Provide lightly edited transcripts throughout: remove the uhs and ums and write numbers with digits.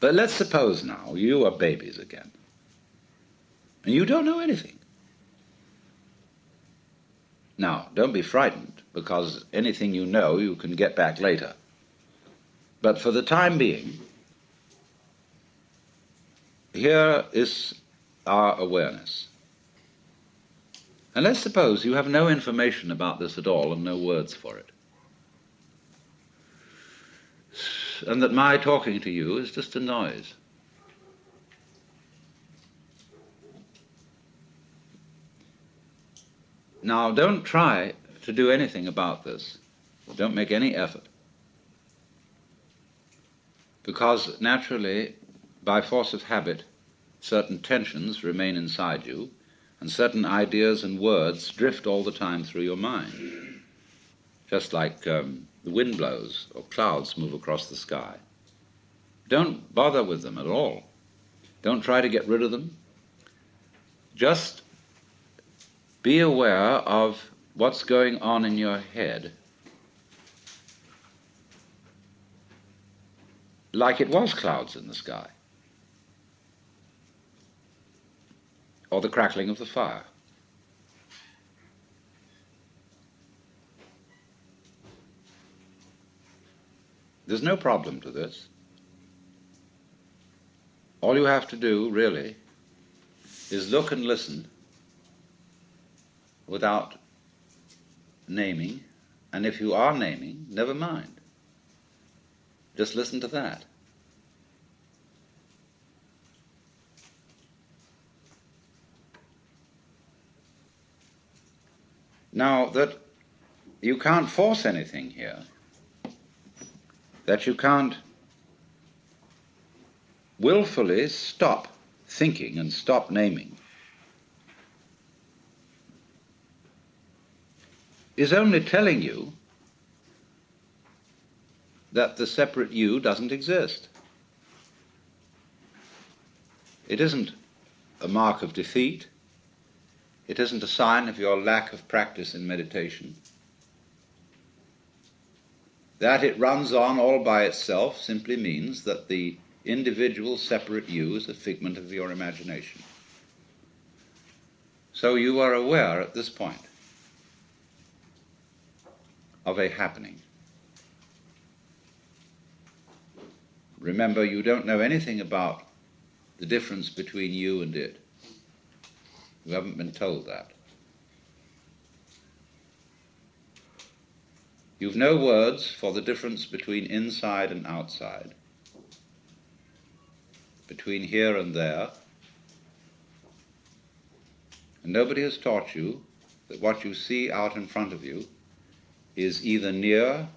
But let's suppose now you are babies again, and you don't know anything. Now, don't be frightened, because anything you know you can get back later. But for the time being, here is our awareness. And let's suppose you have no information about this at all and no words for it. And that my talking to you is just a noise. Now, don't try to do anything about this. Don't make any effort. Because naturally, by force of habit, certain tensions remain inside you, and certain ideas and words drift all the time through your mind. Just like the wind blows or clouds move across the sky. Don't bother with them at all. Don't try to get rid of them. Just be aware of what's going on in your head, like it was clouds in the sky, or the crackling of the fire. There's no problem to this. All you have to do, really, is look and listen without naming, and if you are naming, never mind. Just listen to that. Now, that you can't force anything here, that you can't willfully stop thinking and stop naming, is only telling you that the separate you doesn't exist. It isn't a mark of defeat. It isn't a sign of your lack of practice in meditation. That it runs on all by itself simply means that the individual separate you is a figment of your imagination. So you are aware at this point of a happening. Remember, you don't know anything about the difference between you and it. You haven't been told that. You've no words for the difference between inside and outside, between here and there, and nobody has taught you that what you see out in front of you is either near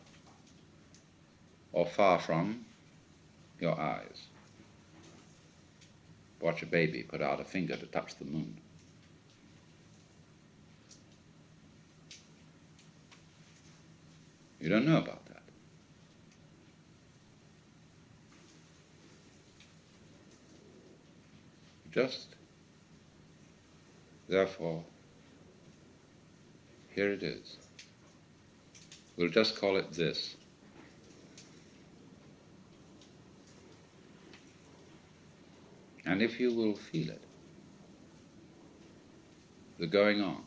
or far from your eyes. Watch a baby put out a finger to touch the moon. You don't know about that. Just, therefore, here it is. We'll just call it this. And if you will feel it, the going on,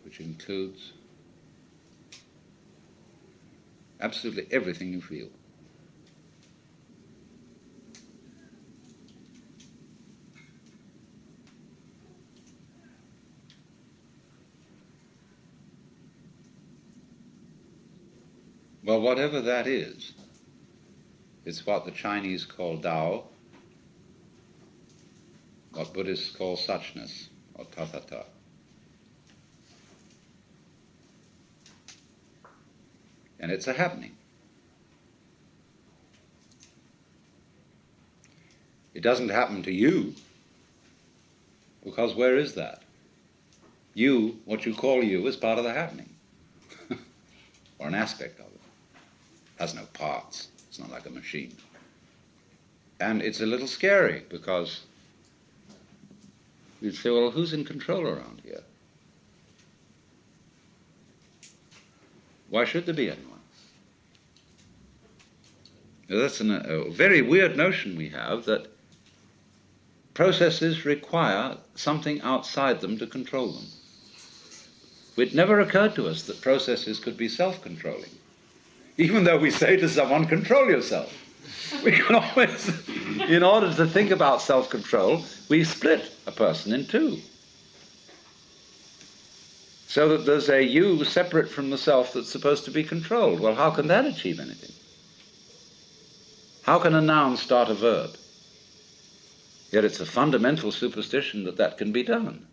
which includes absolutely everything you feel. Well, whatever that is, it's what the Chinese call Tao, what Buddhists call suchness, or tathata. And it's a happening. It doesn't happen to you, because where is that? You, what you call you, is part of the happening, or an aspect of it. It has no parts. It's not like a machine. And it's a little scary, because you'd say, well, who's in control around here? Why should there be anyone? That's a very weird notion we have, that processes require something outside them to control them. It never occurred to us that processes could be self-controlling. Even though we say to someone, control yourself. We can always, in order to think about self-control, we split a person in two. So that there's a you separate from the self that's supposed to be controlled. Well, how can that achieve anything? How can a noun start a verb? Yet it's a fundamental superstition that that can be done.